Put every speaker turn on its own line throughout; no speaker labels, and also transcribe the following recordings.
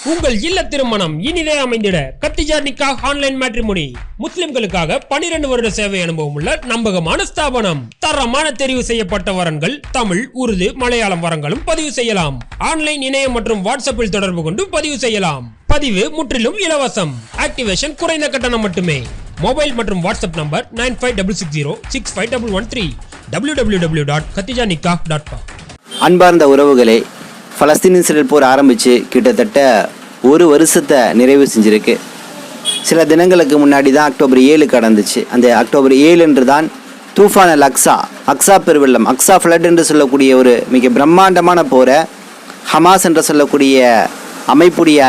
உங்கள் இல்ல திருமணம் இனிதே அமைந்திட கத்திஜா நிக்காஹ் ஆன்லைன் மேட்ரிமோனி முஸ்லிம்களுக்காக 12 வருட சேவை அனுபவம் உள்ள நம்பகமான ஸ்தாபனம். தரமான தெரிவு செய்யப்பட்ட வரன்கள் தமிழ், உருது, மலையாளம் வரங்களும் பதிவு செய்யலாம். ஆன்லைன் இணையம் மற்றும் வாட்ஸ்அப்பில் தொடர்பு கொண்டு பதிவு செய்யலாம். பதிவு முற்றிலும் இலவசம். ஆக்டிவேஷன் குறைந்த கட்டணம் மட்டுமே. மொபைல் மற்றும் வாட்ஸ்அப் நம்பர் 9566065113 www.khatijanikah.com.
அன்பார்ந்த உறவுகளே, பலஸ்தீன் இஸ்ரேல் போர் ஆரம்பித்து கிட்டத்தட்ட ஒரு வருஷத்தை நிறைவு செஞ்சுருக்கு. சில தினங்களுக்கு முன்னாடி தான் அக்டோபர் 7 கடந்துச்சு. அந்த அக்டோபர் 7 என்று தான் தூஃபான் அல் அக்ஸா பெருவெள்ளம், அக்ஸா ஃப்ளட் என்று சொல்லக்கூடிய ஒரு மிக பிரம்மாண்டமான போரை ஹமாஸ் என்று சொல்லக்கூடிய அமைப்புடைய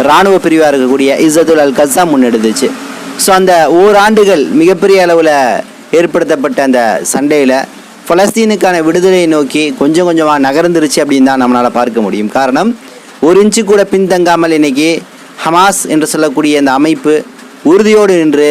இராணுவ பிரிவாக இருக்கக்கூடிய இஸ்ஸத்துல் அல் கஸா முன்னெடுத்துச்சு. ஸோ அந்த ஓராண்டுகள் மிகப்பெரிய அளவில் ஏற்படுத்தப்பட்ட அந்த சண்டையில் பலஸ்தீனுக்கான விடுதலையை நோக்கி கொஞ்சம் கொஞ்சமாக நகர்ந்துருச்சு அப்படின்னு தான் நம்மளால் பார்க்க முடியும். காரணம், ஒரு இன்ச்சு கூட பின்தங்காமல் இன்றைக்கி ஹமாஸ் என்று சொல்லக்கூடிய அந்த அமைப்பு உறுதியோடு நின்று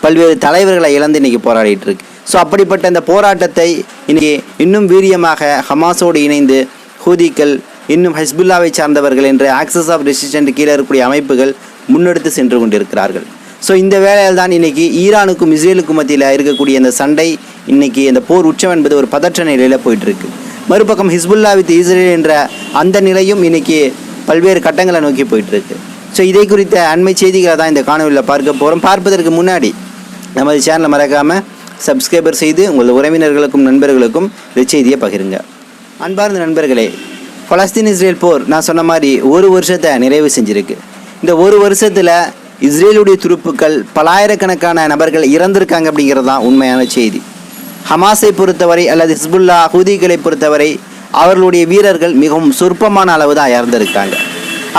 பல்வேறு தலைவர்களை இழந்து இன்றைக்கி போராடிட்டு இருக்கு. ஸோ அப்படிப்பட்ட அந்த போராட்டத்தை இன்றைக்கி இன்னும் வீரியமாக ஹமாஸோடு இணைந்து ஹூதிகள், இன்னும் ஹிஸ்புல்லாவை சார்ந்தவர்கள் என்ற ஆக்சஸ் ஆஃப் ரெசிஸ்டன்ட் கீழே இருக்கக்கூடிய அமைப்புகள் முன்னெடுத்து சென்று கொண்டிருக்கிறார்கள். ஸோ இந்த வேளையில் தான் இன்றைக்கி ஈரானுக்கும் இஸ்ரேலுக்கும் மத்தியில் இருக்கக்கூடிய அந்த சண்டை, இன்றைக்கி அந்த போர் உச்சம் என்பது ஒரு பதற்ற நிலையில் போயிட்டுருக்கு. மறுபக்கம் ஹிஸ்புல்லா வித் இஸ்ரேல் என்ற அந்த நிலையும் இன்றைக்கி பல்வேறு கட்டங்களை நோக்கி போயிட்டுருக்கு. ஸோ இதை குறித்த அண்மை செய்திகளை தான் இந்த காணொலியில் பார்க்க போகிறோம். பார்ப்பதற்கு முன்னாடி நமது சேனலை மறக்காமல் சப்ஸ்கிரைபர் செய்து உங்கள் உறவினர்களுக்கும் நண்பர்களுக்கும் இந்த செய்தியை பகிருங்க. அன்பார்ந்த நண்பர்களே, பலஸ்தீன் இஸ்ரேல் போர் நான் சொன்ன மாதிரி ஒரு வருஷத்தை நிறைவு செஞ்சுருக்கு. இந்த ஒரு வருஷத்தில் இஸ்ரேலுடைய துருப்புக்கள் பலாயிரக்கணக்கான நபர்கள் இறந்திருக்காங்க அப்படிங்கிறது தான் உண்மையான செய்தி. ஹமாஸை பொறுத்தவரை அல்லது ஹிஸ்புல்லா ஹூதிகளை பொறுத்தவரை அவர்களுடைய வீரர்கள் மிகவும் சொற்பமான அளவு தான் இறந்திருக்காங்க.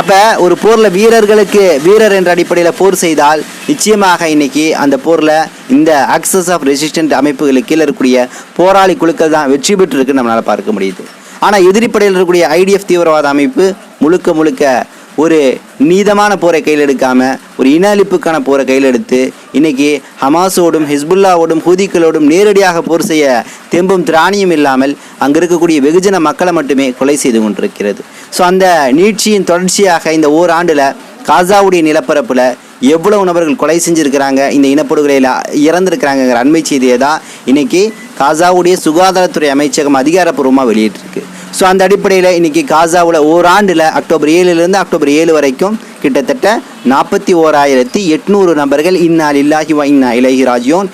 அப்போ ஒரு போரில் வீரர் என்ற அடிப்படையில் போர் செய்தால் நிச்சயமாக இன்றைக்கி அந்த போரில் இந்த ஆக்சஸ் ஆஃப் ரெசிஸ்டன்ட் அமைப்புகளுக்கு கீழே இருக்கக்கூடிய போராளி குழுக்கள் தான் வெற்றி பெற்றிருக்குன்னு நம்மளால் பார்க்க முடியுது. ஆனால் எதிரிப்படையில் இருக்கக்கூடிய IDF தீவிரவாத அமைப்பு முழுக்க ஒரு நீதமான போரை கையில் எடுக்காமல் ஒரு இன அழிப்புக்கான போரை கையில் எடுத்து இன்றைக்கி ஹமாஸோடும் ஹிஸ்புல்லாவோடும் ஹூதிகளோடும் நேரடியாக போர் செய்ய தெம்பும் திராணியும் இல்லாமல் அங்கே இருக்கக்கூடிய வெகுஜன மக்களை மட்டுமே கொலை செய்து கொண்டிருக்கிறது. ஸோ அந்த நீட்சியின் தொடர்ச்சியாக இந்த ஓராண்டில் காசாவுடைய நிலப்பரப்பில் எவ்வளவு நபர்கள் கொலை செஞ்சுருக்கிறாங்க, இந்த இனப்படுகொலையில் இறந்துருக்கிறாங்கிற அண்மை செய்தியை தான் இன்றைக்கி காசாவுடைய சுகாதாரத்துறை அமைச்சகம் அதிகாரப்பூர்வமாக வெளியிட்டிருக்கு. ஸோ அந்த அடிப்படையில் இன்றைக்கி காசாவில் ஓராண்டில் அக்டோபர் 7 அக்டோபர் 7 வரைக்கும் கிட்டத்தட்ட 41,800 நபர்கள் இன்னா லில்லாஹி வ இன்னா இலைஹி ராஜியூன்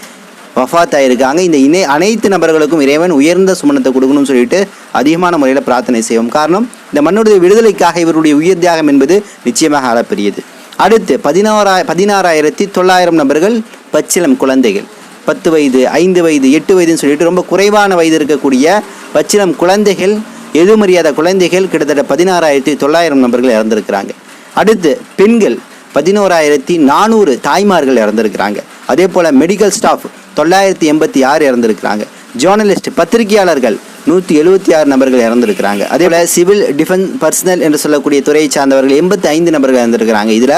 வஃபாத் ஆகியிருக்காங்க. இந்த அனைத்து நபர்களுக்கும் இறைவன் உயர்ந்த சுமணத்தை கொடுக்கணும்னு சொல்லிட்டு அதிகமான முறையில் பிரார்த்தனை செய்வோம். காரணம், இந்த மண்ணுடைய விடுதலைக்காக இவருடைய உயிர் தியாகம் என்பது நிச்சயமாக அளப்பெரியது. அடுத்து 16,900 நபர்கள் பச்சிளம் குழந்தைகள், 10 வயது, 5 வயது, 8 வயதுன்னு சொல்லிட்டு ரொம்ப குறைவான வயது இருக்கக்கூடிய பச்சிளம் குழந்தைகள், எதுமறியாத குழந்தைகள் கிட்டத்தட்ட 16,900 நபர்கள் இறந்திருக்கிறாங்க. அடுத்து பெண்கள் 11,400 தாய்மார்கள் இறந்திருக்கிறாங்க. அதே போல் மெடிக்கல் ஸ்டாஃப் 986 இறந்திருக்கிறாங்க. ஜேர்னலிஸ்ட் பத்திரிகையாளர்கள் 176 நபர்கள் இறந்திருக்கிறாங்க. அதே போல் சிவில் டிஃபென்ஸ் பர்சனல் என்று சொல்லக்கூடிய துறையை சார்ந்தவர்கள் 85 நபர்கள் இறந்திருக்கிறாங்க. இதில்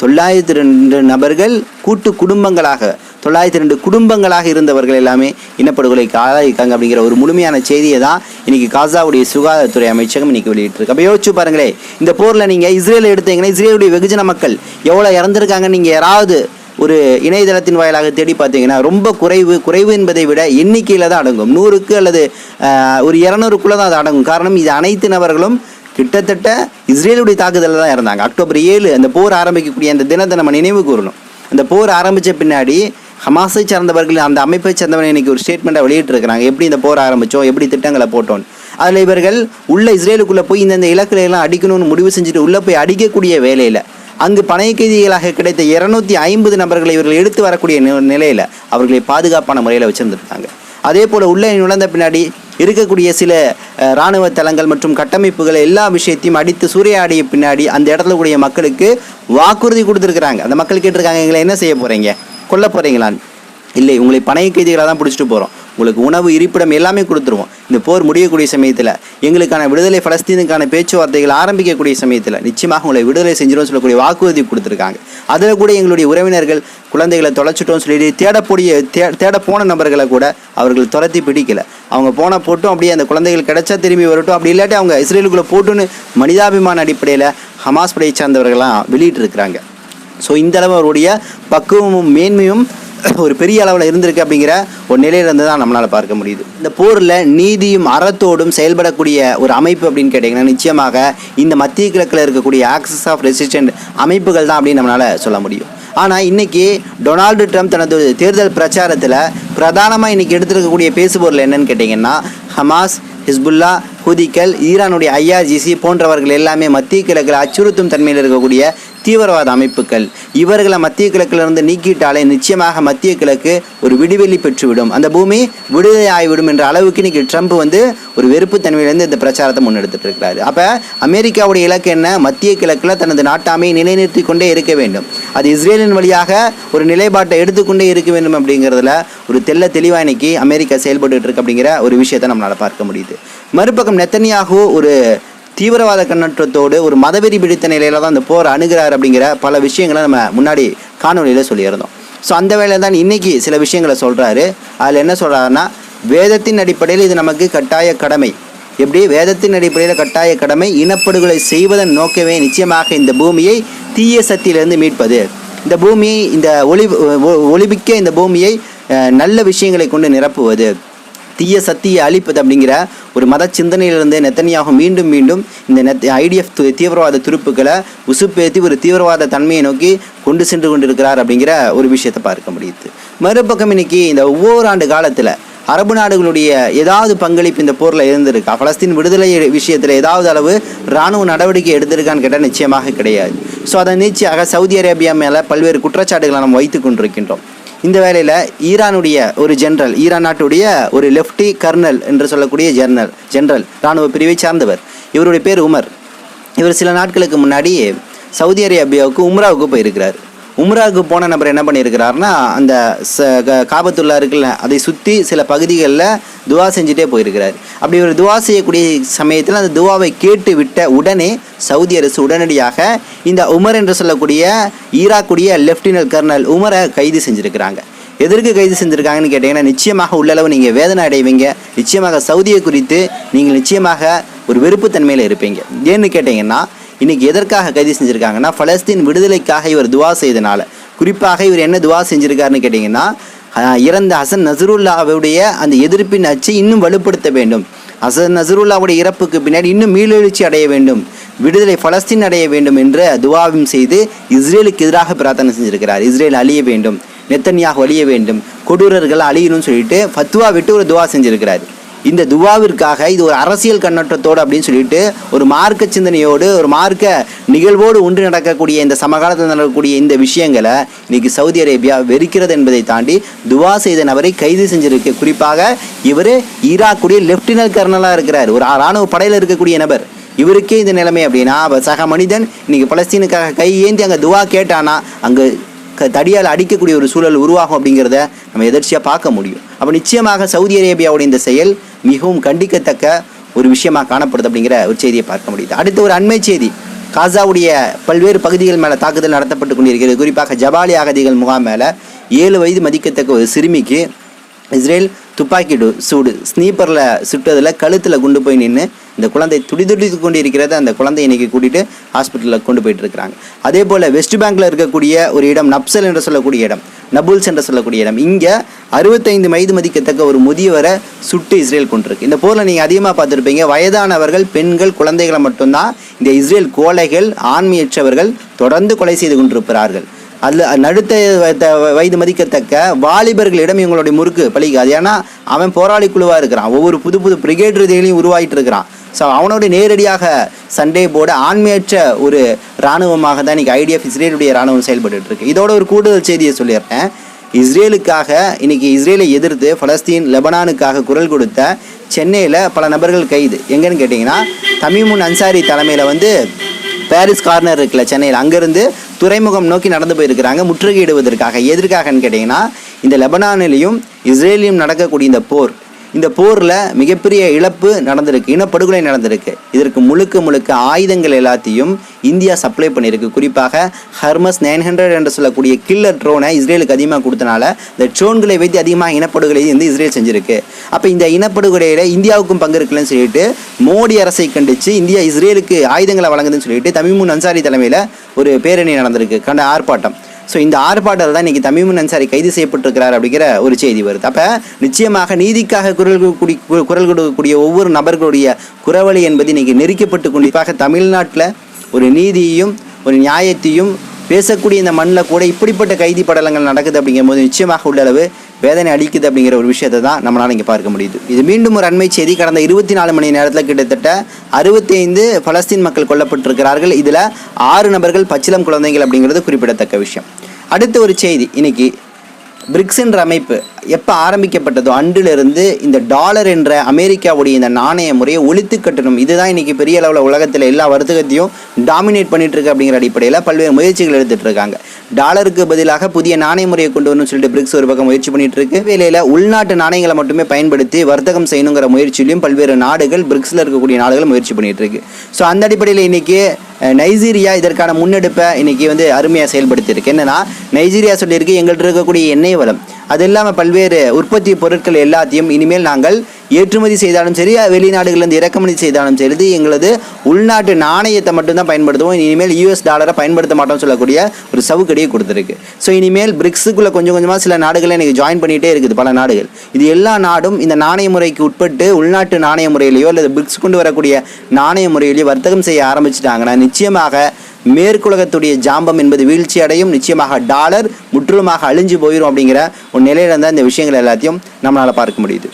902 நபர்கள் கூட்டு குடும்பங்களாக 902 குடும்பங்களாக இருந்தவர்கள் எல்லாமே இனப்படுகொலைக்கு ஆளாயிருக்காங்க அப்படிங்கிற ஒரு முழுமையான செய்தியை தான் இன்றைக்கி காசாவுடைய சுகாதாரத்துறை அமைச்சகம் இன்றைக்கி வெளியிட்டிருக்கு. அப்போ யோசிச்சு பாருங்களேன், இந்த போரில் நீங்கள் இஸ்ரேலை எடுத்தீங்கன்னா இஸ்ரேலுடைய வெகுஜன மக்கள் எவ்வளோ இறந்துருக்காங்கன்னு நீங்கள் யாராவது ஒரு இணையதளத்தின் வாயிலாக தேடி பார்த்தீங்கன்னா ரொம்ப குறைவு என்பதை விட எண்ணிக்கையில் தான் அடங்கும். 100க்கு அல்லது ஒரு 200க்குள்ளே தான் அது அடங்கும். காரணம், இது அனைத்து நபர்களும் கிட்டத்தட்ட இஸ்ரேலுடைய தாக்குதலில் தான் இறந்தாங்க. அக்டோபர் 7 அந்த போர் ஆரம்பிக்கக்கூடிய அந்த தினத்தை நம்ம நினைவு கூறணும். அந்த போர் ஆரம்பித்த பின்னாடி ஹமாஸை சார்ந்தவர்கள், அந்த அமைப்பை சார்ந்தவர்கள் இன்றைக்கி ஒரு ஸ்டேட்மெண்ட்டை வெளியிட்டிருக்கிறாங்க. எப்படி இந்த போர் ஆரம்பித்தோம், எப்படி திட்டங்களை போட்டோம். அதில் இவர்கள் உள்ள இஸ்ரேலுக்குள்ளே போய் இந்த இலக்குகளை எல்லாம் அடிக்கணும்னு முடிவு செஞ்சுட்டு உள்ளே போய் அடிக்கக்கூடிய வேலையில் அங்கு பணைய கைதிகளாக கிடைத்த 250 நபர்களை இவர்கள் எடுத்து வரக்கூடிய நிலையில் அவர்களை பாதுகாப்பான முறையில் வச்சுருந்துருக்காங்க. அதே போல் உள்ளே நுழைந்த பின்னாடி இருக்கக்கூடிய சில இராணுவ தளங்கள் மற்றும் கட்டமைப்புகள் எல்லா விஷயத்தையும் அடித்து சூறையாடிய பின்னாடி அந்த இடத்துல கூடிய மக்களுக்கு வாக்குறுதி கொடுத்துருக்குறாங்க. அந்த மக்கள் கேட்டிருக்காங்க, எங்களை என்ன செய்ய போகிறீங்க, கொல்ல போகிறீங்களான்னு. இல்லை, உங்களை பணைய கைதிகளாக தான் பிடிச்சிட்டு போகிறோம், உங்களுக்கு உணவு, இருப்பிடம் எல்லாமே கொடுத்துருவோம். இந்த போர் முடியக்கூடிய சமயத்தில், எங்களுக்கான விடுதலை, பலஸ்தீனுக்கான பேச்சுவார்த்தைகள் ஆரம்பிக்கக்கூடிய சமயத்தில் நிச்சயமாக உங்களை விடுதலை செஞ்சிடும் சொல்லக்கூடிய வாக்குறுதி கொடுத்துருக்காங்க. அதில் கூட எங்களுடைய உறவினர்கள் குழந்தைகளை தொலைச்சிட்டோம்னு சொல்லிட்டு தேட போன நபர்களை கூட அவர்கள் துரத்தி பிடிக்கல. அவங்க போட்டும் அப்படியே அந்த குழந்தைகள் கிடைச்சா திரும்பி வரட்டும், அப்படி இல்லாட்டி அவங்க இஸ்ரேலுக்குள்ளே போட்டுன்னு மனிதாபிமான அடிப்படையில் ஹமாஸ் படையை சார்ந்தவர்கள்லாம் வெளியிட்டிருக்கிறாங்க. ஸோ இந்த அளவு அவருடைய பக்குவமும் மேன்மையும் ஒரு பெரிய அளவில் இருந்திருக்கு அப்படிங்கிற ஒரு நிலையிலிருந்து தான் நம்மளால் பார்க்க முடியுது. இந்த போரில் நீதியும் அறத்தோடும் செயல்படக்கூடிய ஒரு அமைப்பு அப்படின்னு கேட்டிங்கன்னா நிச்சயமாக இந்த மத்திய கிழக்கில் இருக்கக்கூடிய ஆக்சஸ் ஆஃப் ரெசிஸ்டன்ட் அமைப்புகள் தான் அப்படின்னு நம்மளால் சொல்ல முடியும். ஆனால் இன்றைக்கி டொனால்டு ட்ரம்ப் தனது தேர்தல் பிரச்சாரத்தில் பிரதானமாக இன்றைக்கி எடுத்துருக்கக்கூடிய பேசுபொருள் என்னன்னு கேட்டிங்கன்னா, ஹமாஸ், ஹிஸ்புல்லா, ஹூதிகள், ஈரானுடைய IRGC போன்றவர்கள் எல்லாமே மத்திய கிழக்கில் அச்சுறுத்தும் தன்மையில் இருக்கக்கூடிய தீவிரவாத அமைப்புகள். இவர்களை மத்திய கிழக்கிலிருந்து நீக்கிட்டாலே நிச்சயமாக மத்திய கிழக்கு ஒரு விடுவெளி பெற்றுவிடும், அந்த பூமி விடுதலை ஆகிவிடும் என்ற அளவுக்கு இன்றைக்கி ட்ரம்ப் ஒரு வெறுப்பு தன்மையிலேருந்து இந்த பிரச்சாரத்தை முன்னெடுத்துட்டு இருக்கிறாரு. அப்போ அமெரிக்காவுடைய இலக்கு என்ன? மத்திய கிழக்கில் தனது நாட்டாமையை நிலைநிறுத்தி கொண்டே இருக்க வேண்டும், அது இஸ்ரேலின் வழியாக ஒரு நிலைப்பாட்டை எடுத்துக்கொண்டே இருக்க வேண்டும் அப்படிங்கிறதுல ஒரு தெளிவாக இன்னைக்கு அமெரிக்கா செயல்பட்டு இருக்கு அப்படிங்கிற ஒரு விஷயத்தை நம்மளால் பார்க்க முடியுது. மறுபக்கம் நெத்தன்யாகு ஒரு தீவிரவாத கண்ணோட்டத்தோடு ஒரு மதவெறி பிடித்த நிலையில தான் இந்த போர் அணுகிறார் அப்படிங்கிற பல விஷயங்களை நம்ம முன்னாடி காணொலியில் சொல்லியிருந்தோம். ஸோ அந்த வேளையில் தான் இன்றைக்கி சில விஷயங்களை சொல்கிறாரு. அதில் என்ன சொல்கிறாருன்னா, வேதத்தின் அடிப்படையில் இது நமக்கு கட்டாய கடமை. எப்படி? வேதத்தின் அடிப்படையில் கட்டாய கடமை, இனப்படுகொலை செய்வதன் நோக்கமே நிச்சயமாக இந்த பூமியை தீய சக்தியிலிருந்து மீட்பது, இந்த பூமியை, இந்த ஒளிபிக்க இந்த பூமியை நல்ல விஷயங்களை கொண்டு நிரப்புவது, தீய சக்தியை அழிப்பது அப்படிங்கிற ஒரு மத சிந்தனையிலிருந்து நெத்தன்யாகு மீண்டும் இந்த IDF தீவிரவாத துருப்புக்களை உசுப்பேற்றி ஒரு தீவிரவாத தன்மையை நோக்கி கொண்டு சென்று கொண்டிருக்கிறார் அப்படிங்கிற ஒரு விஷயத்தை பார்க்க முடியுது. மறுபக்கம் இன்னைக்கு இந்த ஒவ்வொரு ஆண்டு காலத்தில் அரபு நாடுகளுடைய ஏதாவது பங்களிப்பு இந்த போரில் இருந்திருக்கா? பலஸ்தீன் விடுதலை விஷயத்தில் ஏதாவது அளவு இராணுவ நடவடிக்கை எடுத்திருக்கான்னு கேட்டால் நிச்சயமாக கிடையாது. ஸோ அதை நிச்சயமாக சவுதி அரேபியா மேலே பல்வேறு குற்றச்சாட்டுகளை நம்ம வைத்து கொண்டிருக்கின்றோம். இந்த வேளையில் ஈரானுடைய ஒரு ஜெனரல், ஈரான் நாட்டுடைய ஒரு லெஃப்டி கர்னல் என்று சொல்லக்கூடிய ஜெனரல் இராணுவ பிரிவை சார்ந்தவர், இவருடைய பேர் உமர். இவர் சில நாட்களுக்கு முன்னாடி சவுதி அரேபியாவுக்கு உம்ராவுக்கு போயிருக்கிறார். உம்ராவுக்கு போன நபர் என்ன பண்ணியிருக்கிறாருன்னா, அந்த காபத்துல்லா இருக்குல்ல, அதை சுற்றி சில பகுதிகளில் துவா செஞ்சுட்டே போயிருக்கிறார். அப்படி ஒரு துவா செய்யக்கூடிய சமயத்தில் அந்த துவாவை கேட்டு விட்ட உடனே சவுதி அரசு உடனடியாக இந்த உமர் என்று சொல்லக்கூடிய ஈராக்குடைய லெஃப்டினன்ட் கர்னல் உமரை கைது செஞ்சுருக்கிறாங்க. எதற்கு கைது செஞ்சுருக்காங்கன்னு கேட்டிங்கன்னா, நிச்சயமாக உள்ளளவு நீங்கள் வேதனை அடைவீங்க, நிச்சயமாக சவுதியை குறித்து நீங்கள் நிச்சயமாக ஒரு வெறுப்புத்தன்மையில் இருப்பீங்க. ஏன்னு கேட்டிங்கன்னா, இன்றைக்கி எதற்காக கைது செஞ்சுருக்காங்கன்னா, பலஸ்தீன் விடுதலைக்காக இவர் துவா செய்தனால. குறிப்பாக இவர் என்ன துவா செஞ்சுருக்காருன்னு கேட்டிங்கன்னா, இறந்த ஹசன் நசருல்லாவுடைய அந்த எதிர்ப்பின் அச்சு இன்னும் வலுப்படுத்த வேண்டும், ஹசன் நசருல்லாவுடைய இறப்புக்கு பின்னாடி இன்னும் மீளெழுச்சி அடைய வேண்டும், விடுதலை பலஸ்தீன் அடைய வேண்டும் என்ற துவாவும் செய்து இஸ்ரேலுக்கு எதிராக பிரார்த்தனை செஞ்சுருக்கிறார். இஸ்ரேல் அழிய வேண்டும், நெத்தன்யாகு அழிய வேண்டும், கொடூரர்கள் அழியணும்னு சொல்லிட்டு ஃபத்வா விட்டு ஒரு துவா செஞ்சுருக்கிறார். இந்த துவாவிற்காக இது ஒரு அரசியல் கண்ணோட்டத்தோடு அப்படின்னு சொல்லிட்டு ஒரு மார்க்க சிந்தனையோடு ஒரு மார்க்க நிகழ்வோடு ஒன்று நடக்கக்கூடிய இந்த சமகாலத்தில் நடக்கக்கூடிய இந்த விஷயங்களை இன்னைக்கு சவுதி அரேபியா வெறுக்கிறது என்பதை தாண்டி துவா செய்த நபரை கைது செஞ்சிருக்கு. குறிப்பாக இவர் ஈராக்குடைய லெப்டினன்ட் கர்னலாக இருக்கிறார், ஒரு இராணுவ படையில் இருக்கக்கூடிய நபர். இவருக்கே இந்த நிலைமை அப்படின்னா சக மனிதன் இன்னைக்கு பலஸ்தீனுக்காக கை ஏந்தி அங்கே துவா கேட்டானா அங்கே தடியால் அடிக்கக்கூடிய ஒரு சூழல் உருவாகும் அப்படிங்கிறத நம்ம எதிர்ச்சியாக பார்க்க முடியும். அப்போ நிச்சயமாக சவுதி அரேபியாவுடைய இந்த செயல் மிகவும் கண்டிக்கத்தக்க ஒரு விஷயமாக காணப்படுது அப்படிங்கிற ஒரு செய்தியை பார்க்க முடியுது. அடுத்த ஒரு அண்மை செய்தி, காசாவுடைய பல்வேறு பகுதிகள் மேலே தாக்குதல் நடத்தப்பட்டு கொண்டிருக்கிறது. குறிப்பாக ஜபாலி அகதிகள் முகாம் மேலே 7 வயது மதிக்கத்தக்க ஒரு சிறுமிக்கு இஸ்ரேல் துப்பாக்கி சூடு ஸ்னீப்பரில் சுட்டதில் கழுத்தில் கொண்டு போய் நின்று இந்த குழந்தை துடிதுடித்து கொண்டு இருக்கிறத அந்த குழந்தையை இன்றைக்கி கூட்டிகிட்டு ஹாஸ்பிட்டலில் கொண்டு போயிட்டு இருக்கிறாங்க. அதே போல் வெஸ்ட் பேங்கில் இருக்கக்கூடிய ஒரு இடம் நப்சல் என்று சொல்லக்கூடிய இடம், நபுல்ஸ் என்று சொல்லக்கூடிய இடம், இங்கே 65 வயது மதிக்கத்தக்க ஒரு முதியவரை சுட்டு இஸ்ரேல் கொண்டிருக்கு. இந்த போரில் நீங்கள் அதிகமாக பார்த்துருப்பீங்க, வயதானவர்கள், பெண்கள், குழந்தைகளை மட்டும்தான் இந்த இஸ்ரேல் கோழைகள், ஆண்மையற்றவர்கள் தொடர்ந்து கொலை செய்து கொண்டிருக்கிறார்கள். அதில் நடுத்த வயது மதிக்கத்தக்க வாலிபர்களிடம் இவங்களுடைய முறுக்கு பழிக்காது. ஏன்னா அவன் போராளி குழுவாக இருக்கிறான், ஒவ்வொரு புது பிரிகேட் ரீதியிலையும் உருவாகிட்டு இருக்கிறான். ஸோ அவனோட நேரடியாக சண்டே போட ஆண்மையற்ற ஒரு இராணுவமாக தான் இன்றைக்கி IDF இஸ்ரேலுடைய இராணுவம் செயல்பட்டு இருக்கு. இதோட ஒரு கூடுதல் செய்தியை சொல்லிடுறேன். இஸ்ரேலுக்காக இன்றைக்கி இஸ்ரேலை எதிர்த்து பலஸ்தீன் லெபனானுக்காக குரல் கொடுத்த சென்னையில் பல நபர்கள் கைது. எங்கன்னு கேட்டிங்கன்னா, தமீமுன் அன்சாரி தலைமையில் பாரிஸ் கார்னர் இருக்குல்ல சென்னையில், அங்கேருந்து துறைமுகம் நோக்கி நடந்து போயிருக்கிறாங்க முற்றுகையிடுவதற்காக. எதற்காகன்னு கேட்டிங்கன்னா, இந்த லெபனானிலையும் இஸ்ரேலியும் நடக்கக்கூடிய இந்த போரில் மிகப்பெரிய இழப்பு நடந்திருக்கு, இனப்படுகொலை நடந்திருக்கு. இதற்கு முழுக்க ஆயுதங்கள் எல்லாத்தையும் இந்தியா சப்ளை பண்ணியிருக்கு. குறிப்பாக ஹர்மஸ் 900 என்று சொல்லக்கூடிய கில்லர் ட்ரோனை இஸ்ரேலுக்கு அதிகமாக கொடுத்தனால இந்த ட்ரோன்களை வைத்து அதிகமாக இனப்படுகொலை இஸ்ரேல் செஞ்சுருக்கு. அப்போ இந்த இனப்படுகொலையில் இந்தியாவுக்கும் பங்கு இருக்குன்னு சொல்லிட்டு மோடி அரசை கண்டித்து இந்தியா இஸ்ரேலுக்கு ஆயுதங்களை வழங்குதுன்னு சொல்லிட்டு தமீமுன் அன்சாரி தலைமையில் ஒரு பேரணி நடந்திருக்கு, ஆர்ப்பாட்டம். ஸோ இந்த ஆர்ப்பாட்டத்தில் தான் இன்றைக்கி தமீமுன் அன்சாரி கைது செய்யப்பட்டிருக்கிறார் அப்படிங்கிற ஒரு செய்தி வருது. அப்போ நிச்சயமாக நீதிக்காக குரல் கொடுக்கக்கூடிய ஒவ்வொரு நபர்களுடைய குரவழி என்பது இன்றைக்கி நெரிக்கப்பட்டு கொண்டிருப்பாக. தமிழ்நாட்டில் ஒரு நீதியையும் ஒரு நியாயத்தையும் பேசக்கூடிய இந்த மண்ணில் கூட இப்படிப்பட்ட கைதி படலங்கள் நடக்குது அப்படிங்கும்போது நிச்சயமாக உள்ள அளவு வேதனை அளிக்குது அப்படிங்கிற ஒரு விஷயத்தை தான் நம்மளால் இங்கே பார்க்க முடியுது. இது மீண்டும் ஒரு அண்மை செய்தி. கடந்த 24 மணி நேரத்தில் கிட்டத்தட்ட 65 பலஸ்தீன் மக்கள் கொல்லப்பட்டிருக்கிறார்கள். இதில் 6 நபர்கள் பச்சிளம் குழந்தைகள் அப்படிங்கிறது குறிப்பிடத்தக்க விஷயம். அடுத்த ஒரு செய்தி, இன்னைக்கு பிரிக்ஸ் என்ற அமைப்பு எப்போ ஆரம்பிக்கப்பட்டதோ அன்றிலிருந்து இந்த டாலர் என்ற அமெரிக்காவுடைய இந்த நாணய முறையை ஒழித்து கட்டணும், இதுதான் இன்றைக்கி பெரிய அளவில் உலகத்தில் எல்லா வர்த்தகத்தையும் டாமினேட் பண்ணிட்டு இருக்கு அப்படிங்கிற அடிப்படையில் பல்வேறு முயற்சிகள் எடுத்துகிட்டு இருக்காங்க. டாலருக்கு பதிலாக புதிய நாணய முறையை கொண்டு வரணும்னு சொல்லிட்டு பிரிக்ஸ் ஒரு பக்கம் முயற்சி பண்ணிட்டு இருக்கு. வேலையில் உள்நாட்டு நாணயங்களை மட்டுமே பயன்படுத்தி வர்த்தகம் செய்யணுங்கிற முயற்சியிலையும் பல்வேறு நாடுகள், பிரிக்ஸில் இருக்கக்கூடிய நாடுகள் முயற்சி பண்ணிட்டு இருக்கு. ஸோ அந்த அடிப்படையில் இன்றைக்கி நைஜீரியா இதற்கான முன்னெடுப்பை இன்றைக்கி அருமையாக செயல்படுத்தியிருக்கு. என்னென்னா நைஜீரியா சொல்லியிருக்கு, எங்கள்கிட்ட இருக்கக்கூடிய எண்ணெய் வளம் அது இல்லாமல் பல்வேறு உற்பத்தி பொருட்கள் எல்லாத்தையும் இனிமேல் நாங்கள் ஏற்றுமதி செய்தாலும் சரி, வெளிநாடுகளிலிருந்து இறக்குமதி செய்தாலும் சரி, எங்களது உள்நாட்டு நாணயத்தை மட்டும்தான் பயன்படுத்துவோம், இனிமேல் யூஎஸ் டாலரை பயன்படுத்த மாட்டோம்னு சொல்லக்கூடிய ஒரு சவுக்கடியை கொடுத்துருக்கு. ஸோ இனிமேல் பிரிக்ஸுக்குள்ளே கொஞ்சம் கொஞ்சமாக சில நாடுகளை எனக்கு ஜாயின் பண்ணிகிட்டே இருக்குது, பல நாடுகள். இது எல்லா நாடும் இந்த நாணய முறைக்கு உட்பட்டு உள்நாட்டு நாணய முறையிலையோ அல்லது பிரிக்ஸ் கொண்டு வரக்கூடிய நாணய முறையிலையோ வர்த்தகம் செய்ய ஆரம்பிச்சிட்டாங்கன்னா நிச்சயமாக மேற்குலகத்துடைய ஜாம்பம் என்பது வீழ்ச்சி அடையும், நிச்சயமாக டாலர் முற்றிலுமாக அழிஞ்சு போயிடும் அப்படிங்கிற ஒரு நிலையில இருந்தால் இந்த விஷயங்கள் எல்லாத்தையும் நம்மளால் பார்க்க முடியுது.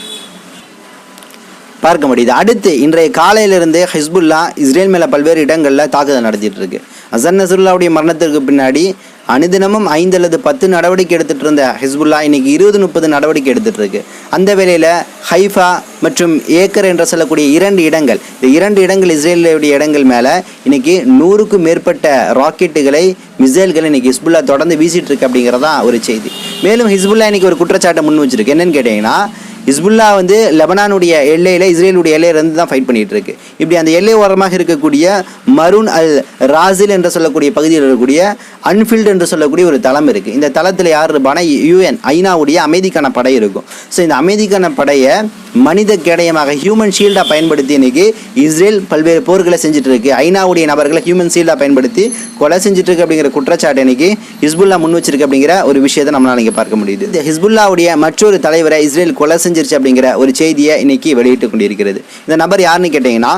அடுத்து இன்றைய காலையிலிருந்து ஹிஸ்புல்லா இஸ்ரேல் மேலே பல்வேறு இடங்களில் தாக்குதல் நடத்திட்டு இருக்கு. ஹசன் நஸ்ருல்லாவுடைய மரணத்திற்கு பின்னாடி அனுதினமும் 5 அல்லது 10 நடவடிக்கை எடுத்துகிட்டு இருந்த ஹிஸ்புல்லா இன்னைக்கு 20-30 நடவடிக்கை எடுத்துகிட்டு இருக்கு. அந்த வேளையில் ஹைஃபா மற்றும் ஏக்கர் என்று சொல்லக்கூடிய 2 இடங்கள், இந்த 2 இடங்கள் இஸ்ரேலுடைய இடங்கள் மேலே இன்னைக்கு 100க்கும் மேற்பட்ட ராக்கெட்டுகளை, மிசைல்களை இன்னைக்கு ஹிஸ்புல்லா தொடர்ந்து வீசிட்டு இருக்கு அப்படிங்கிறதான் ஒரு செய்தி. மேலும் ஹிஸ்புல்லா இன்னைக்கு ஒரு குற்றச்சாட்டை முன் வச்சிருக்கு. என்னன்னு கேட்டீங்கன்னா, ஹிஸ்புல்லா லெபனானுடைய எல்லையில் இஸ்ரேலுடைய எல்லையிலிருந்து தான் ஃபைட் பண்ணிட்டு இருக்கு. இப்படி அந்த எல்லை ஓரமாக இருக்கக்கூடிய மருன் அல் ராசில் என்று சொல்லக்கூடிய பகுதியில் இருக்கக்கூடிய அன்ஃபீல்டு என்று சொல்லக்கூடிய ஒரு தளம் இருக்குது. இந்த தளத்தில் யார் இருப்பானா, UN ஐநாவுடைய அமைதிக்கான படை இருக்கும். ஸோ இந்த அமைதிக்கான படையை மனித கேடயமாக ஹியூமன் ஷீல்டாக பயன்படுத்தி இன்னைக்கு இஸ்ரேல் பல்வேறு போர்களை செஞ்சுட்டு இருக்கு. ஐநாவுடைய நபர்களை ஹியூமன் ஷீல்டாக பயன்படுத்தி கொலை செஞ்சுட்டு இருக்கு அப்படிங்கிற குற்றச்சாட்டு இன்னைக்கு ஹிஸ்புல்லா முன் வச்சிருக்கு அப்படிங்கிற ஒரு விஷயத்தை நம்மளால் இங்கே பார்க்க முடியுது. இந்த ஹிஸ்புல்லாவுடைய மற்றொரு தலைவரை இஸ்ரேல் கொலை செஞ்சிருச்சு அப்படிங்கிற ஒரு செய்தியை இன்னைக்கு வெளியிட்டு கொண்டிருக்கிறது. இந்த நபர் யாருன்னு கேட்டிங்கன்னா,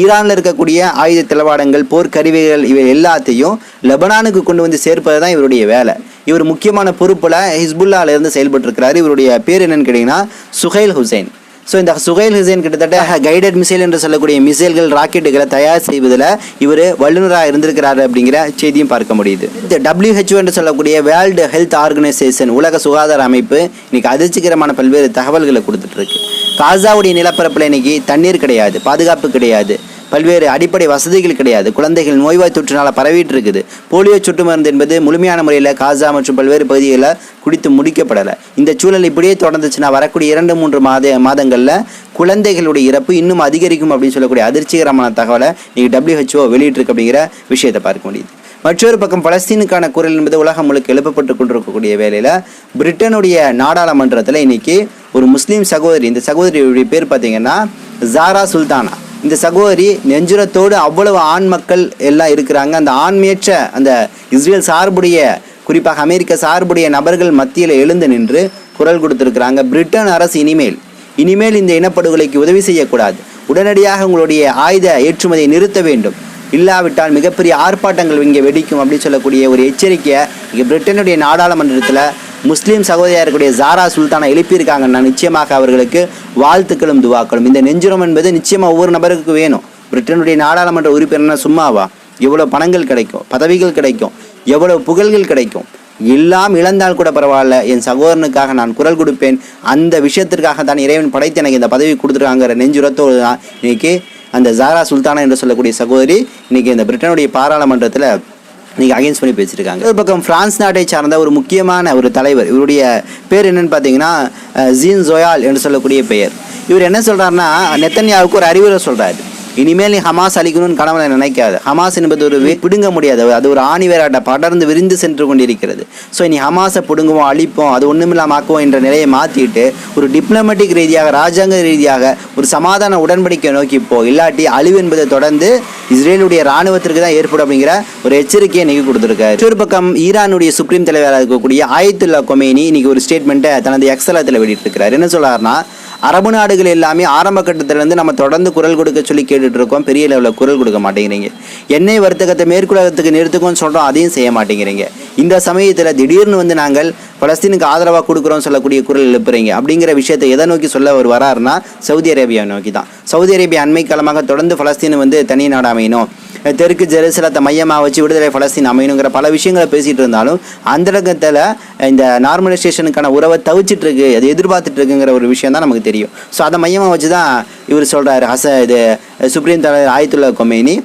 ஈரானில் இருக்கக்கூடிய ஆயுத தளவாடங்கள், போர்க்கருவிகள் இவை எல்லாத்தையும் லெபனானுக்கு கொண்டு வந்து சேர்ப்பது தான் இவருடைய வேலை. இவர் முக்கியமான பொறுப்பில் ஹிஸ்புல்லாவிலிருந்து செயல்பட்டு இருக்கிறார். இவருடைய பேர் என்னன்னு கேட்டிங்கன்னா சுஹைல் ஹுசைன். ஸோ இந்த சுஹைல் ஹுசைன் கிட்டத்தட்ட கைடட் மிசைல் என்று சொல்லக்கூடிய மிசைல்கள், ராக்கெட்டுகளை தயார் செய்வதில் இவர் வல்லுநராக இருந்திருக்கிறார் அப்படிங்கிற செய்தியும் பார்க்க முடியுது. இந்த WHO என்று சொல்லக்கூடிய வேர்ல்டு ஹெல்த் ஆர்கனைசேஷன், உலக சுகாதார அமைப்பு இன்னைக்கு அதிர்ச்சிகரமான பல்வேறு தகவல்களை கொடுத்துட்டு இருக்கு. காசாவுடைய நிலப்பரப்பில் இன்னைக்கு தண்ணீர் கிடையாது, பாதுகாப்பு கிடையாது, பல்வேறு அடிப்படை வசதிகள் கிடையாது, குழந்தைகள் நோய்வாய் தொற்றினால் பரவிட்டு இருக்குது. போலியோ சொட்டு மருந்து என்பது முழுமையான முறையில் காசா மற்றும் பல்வேறு பகுதிகளில் குடித்து முடிக்கப்படலை. இந்த சூழல் இப்படியே தொடர்ந்துச்சுன்னா வரக்கூடிய 2-3 மாதங்களில் குழந்தைகளுடைய இறப்பு இன்னும் அதிகரிக்கும் அப்படின்னு சொல்லக்கூடிய அதிர்ச்சிகரமான தகவலை இன்னைக்கு WHO வெளியிட்டிருக்கு அப்படிங்கிற விஷயத்தை பார்க்க முடியுது. மற்றொரு பக்கம் பலஸ்தீனுக்கான குரல் என்பது உலகம் முழுக்க எழுப்பப்பட்டு கொண்டிருக்கக்கூடிய வேளையில் பிரிட்டனுடைய நாடாளுமன்றத்தில் இன்னைக்கு ஒரு முஸ்லீம் சகோதரி, இந்த சகோதரியுடைய பேர் பார்த்தீங்கன்னா ஜாரா சுல்தானா. இந்த சகோதரி நெஞ்சுரத்தோடு அவ்வளவு ஆண் மக்கள் எல்லாம் இருக்கிறாங்க. அந்த ஆண்மையற்ற அந்த இஸ்ரேல் சார்புடைய, குறிப்பாக அமெரிக்க சார்புடைய நபர்கள் மத்தியில் எழுந்து நின்று குரல் கொடுத்துருக்குறாங்க. பிரிட்டன் அரசு இனிமேல் இந்த இனப்படுகொலைக்கு உதவி செய்யக்கூடாது, உடனடியாக உங்களுடைய ஆயுத ஏற்றுமதியை நிறுத்த வேண்டும், இல்லாவிட்டால் மிகப்பெரிய ஆர்ப்பாட்டங்கள் இங்கே வெடிக்கும் அப்படின்னு சொல்லக்கூடிய ஒரு எச்சரிக்கையை இங்கே பிரிட்டனுடைய நாடாளுமன்றத்தில் முஸ்லீம் சகோதரியாக இருக்கக்கூடிய ஜாரா சுல்தானா எழுப்பியிருக்காங்கன்னா நிச்சயமாக அவர்களுக்கு வாழ்த்துக்களும் துவாக்களும். இந்த நெஞ்சுரம் என்பது நிச்சயமாக ஒவ்வொரு நபருக்கு வேணும். பிரிட்டனுடைய நாடாளுமன்ற உறுப்பினர் சும்மாவா? எவ்வளோ பணங்கள் கிடைக்கும், பதவிகள் கிடைக்கும், எவ்வளவு புகழ்கள் கிடைக்கும், எல்லாம் இழந்தால் கூட பரவாயில்ல, என் சகோதரனுக்காக நான் குரல் கொடுப்பேன், அந்த விஷயத்திற்காக தான் இறைவன் படைத்து எனக்கு இந்த பதவி கொடுத்துருக்காங்கிற நெஞ்சுரத்தோடு தான் இன்னைக்கு அந்த ஜாரா சுல்தானா என்று சொல்லக்கூடிய சகோதரி இன்னைக்கு இந்த பிரிட்டனுடைய பாராளுமன்றத்தில் நீங்கள் அகைன்ஸ்ட் பண்ணி பேசியிருக்காங்க. ஒரு பக்கம் பிரான்ஸ் நாட்டை சார்ந்த ஒரு முக்கியமான ஒரு தலைவர், இவருடைய பேர் என்னன்னு பார்த்தீங்கன்னா ஜீன் ஜோயால் என்று சொல்லக்கூடிய பெயர். இவர் என்ன சொல்கிறாருன்னா, நெத்தன்யாவுக்கு ஒரு அறிவுரை சொல்கிறாரு. இனிமேல் நீ ஹமாஸ் அழிக்கணும்னு கனவுல நினைக்காது. ஹமாஸ் என்பது ஒரு பிடுங்க முடியாது, அது ஒரு ஆணிவேராட்ட படர்ந்து விரிந்து சென்று கொண்டிருக்கிறது. ஸோ நீ ஹமாஸை பிடுங்குவோம், அழிப்போம், அது ஒன்றுமில்லாமல் ஆக்குவோம் என்ற நிலையை மாற்றிட்டு ஒரு டிப்ளமேட்டிக் ரீதியாக, ராஜாங்க ரீதியாக ஒரு சமாதான உடன்படிக்கை நோக்கி போ, இல்லாட்டி அழிவு என்பதை தொடர்ந்து இஸ்ரேலுடைய இராணுவத்திற்கு தான் ஏற்படும் அப்படிங்கிற ஒரு எச்சரிக்கையை இன்னைக்கு கொடுத்துருக்காரு. ஒரு பக்கம் ஈரானுடைய சுப்ரீம் தலைவராக இருக்கக்கூடிய ஆயத்துல்லா கொமேனி இன்னைக்கு ஒரு ஸ்டேட்மெண்ட்டை தனது எக்ஸலத்தில் வெளியிட்டிருக்கிறார். என்ன சொல்றாருன்னா, அரபு நாடுகள் எல்லாமே ஆரம்ப கட்டத்திலேருந்து நம்ம தொடர்ந்து குரல் கொடுக்க சொல்லி கேட்டுட்டு இருக்கோம், பெரிய லெவலில் குரல் கொடுக்க மாட்டேங்கிறீங்க. எண்ணெய் வர்த்தகத்தை மேற்குலகத்துக்கு நிறுத்துக்கோன்னு சொல்கிறோம், அதையும் செய்ய மாட்டேங்கிறீங்க. இந்த சமயத்தில் திடீர்னு நாங்கள் பலஸ்தீனுக்கு ஆதரவாக கொடுக்குறோம் சொல்லக்கூடிய குரல் எழுப்புறீங்க அப்படிங்கிற விஷயத்தை எதை நோக்கி சொல்ல அவர் வராருன்னா, சவுதி அரேபியா நோக்கி தான். சவுதி அரேபியா அண்மை காலமாக தொடர்ந்து பலஸ்தீன் தனி நாடு அமையணும், தெற்கு ஜெருசலத்தை மையமாக வச்சு விடுதலை பலஸ்தீன் அமையணுங்கிற பல விஷயங்களை பேசிகிட்டு இருந்தாலும் அந்த இடத்துல இந்த நார்மலைசேஷனுக்கான உறவை தவிச்சிட்டு இருக்கு, அது எதிர்பார்த்துட்டு இருக்குங்கிற ஒரு விஷயம் தான் நமக்கு தெரியும். ஸோ அதை மையமாக வச்சு தான் இவர் சொல்கிறாரு, இது சுப்ரீம் தலைவர் ஆயத்துல்லா கொமேனி,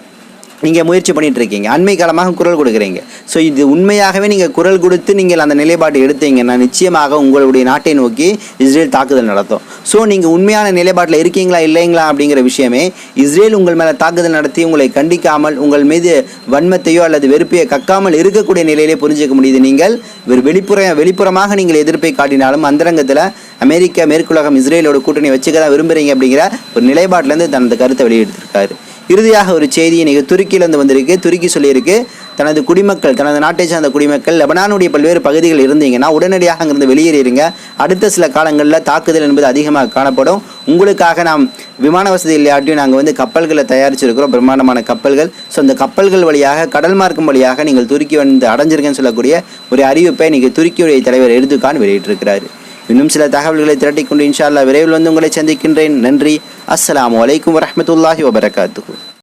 நீங்கள் முயற்சி பண்ணிகிட்டு இருக்கீங்க, அண்மை காலமாக குரல் கொடுக்குறீங்க. ஸோ இது உண்மையாகவே நீங்கள் குரல் கொடுத்து நீங்கள் அந்த நிலைப்பாட்டை எடுத்தீங்கன்னா நிச்சயமாக உங்களுடைய நாட்டை நோக்கி இஸ்ரேல் தாக்குதல் நடத்தும். ஸோ நீங்கள் உண்மையான நிலைப்பாட்டில் இருக்கீங்களா இல்லைங்களா அப்படிங்கிற விஷயமே இஸ்ரேல் உங்கள் மேலே தாக்குதல் நடத்தி உங்களை கண்டிக்காமல், உங்கள் மீது வன்மத்தையோ அல்லது வெறுப்பையோ கக்காமல் இருக்கக்கூடிய நிலையிலே புரிஞ்சிக்க முடியுது. நீங்கள் வெளிப்புறமாக நீங்கள் எதிர்ப்பை காட்டினாலும் அந்தரங்கத்தில் அமெரிக்கா, மேற்குலகம் இஸ்ரேலோட கூட்டணி வச்சுக்க தான் விரும்புகிறீங்க அப்படிங்கிற ஒரு நிலைப்பாட்டிலேருந்து தனது கருத்தை வெளியிட்டிருக்காரு. இறுதியாக ஒரு செய்தி இன்னைக்கு துருக்கியிலேருந்து வந்திருக்கு. துருக்கி சொல்லியிருக்கு, தனது குடிமக்கள், தனது நாட்டை சார்ந்த குடிமக்கள் லெபனானுடைய பல்வேறு பகுதிகள் இருந்தீங்கன்னா உடனடியாக அங்கிருந்து வெளியேறிடுங்க. அடுத்த சில காலங்களில் தாக்குதல் என்பது அதிகமாக காணப்படும். உங்களுக்காக நாம் விமான வசதி இல்லாட்டியும் நாங்கள் கப்பல்களை தயாரிச்சிருக்கிறோம், பிரம்மாண்டமான கப்பல்கள். ஸோ அந்த கப்பல்கள் வழியாக, கடல் மார்க்கம் வழியாக நீங்கள் துருக்கி அடைஞ்சிருக்கேன்னு சொல்லக்கூடிய ஒரு அறிவிப்பை இன்னைக்கு துருக்கியுடைய தலைவர் எர்துகான் வெளியிட்டிருக்கிறார். இன்னும் சில தகவல்களை திரட்டிக்கொண்டு இன்ஷா அல்லாஹ் விரைவில் உங்களை சந்திக்கின்றேன். நன்றி. அஸ்ஸலாமு அலைக்கும் வரஹ்மத்துல்லாஹி வபரகாத்துஹு.